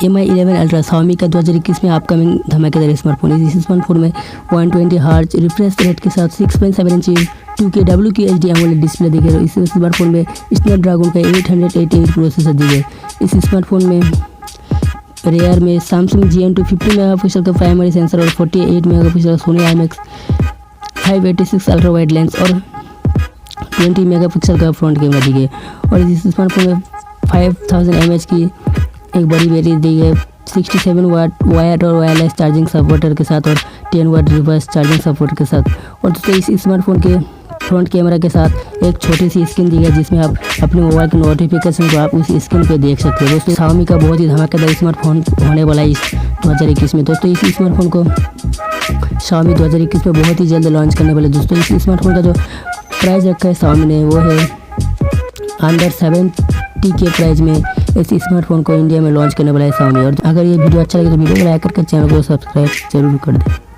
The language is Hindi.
Mi 11 अल्ट्रा Xiaomi का 2021 में अपकमिंग धमाकेदार स्मार्टफोन है। इस स्मार्टफोन में 120 हर्ट्ज रिफ्रेश रेट के साथ 6.7 inch 2K WQHD AMOLED display दी गई है। इस स्मार्टफोन में स्नैपड्रैगन का 888 प्रोसेसर दी गई। इस स्मार्टफोन में रेयर में सैमसंग GN2 50 मेगापिक्सल का प्राइमरी सेंसर और 48 megapixel Soni IMX 586 ultra wide lens और 20 मेगापिक्सल का फ्रंट कैमरा दी गई। और इस स्मार्टफोन में 5000 mAh की एक बड़ी बैटरी दी गई, 67 वाट वायर्ड और वायरलेस चार्जिंग सपोर्टर के साथ और 10 वाट रिवर्स चार्जिंग सपोर्ट के साथ। और दोस्तों इस स्मार्टफोन के फ्रंट कैमरा के साथ एक छोटी सी स्क्रीन दी गई जिसमें आप अपने मोबाइल के नोटिफिकेशन को आप उस स्क्रीन पे देख सकते हो। दोस्तों Xiaomi का बहुत ही धमाकेदार स्मार्टफोन होने वाला है इस 2021 में। दोस्तों इस स्मार्टफोन को Xiaomi 2021 में बहुत ही जल्द लॉन्च करने वाले। दोस्तों इस स्मार्टफोन का जो प्राइस रखा है Xiaomi ने वो है अंडर 70 के प्राइस में इस स्मार्टफोन को इंडिया में लॉन्च करने वाला है Xiaomi। और अगर ये वीडियो अच्छा लगे तो वीडियो को लाइक करके चैनल को सब्सक्राइब जरूर कर दें।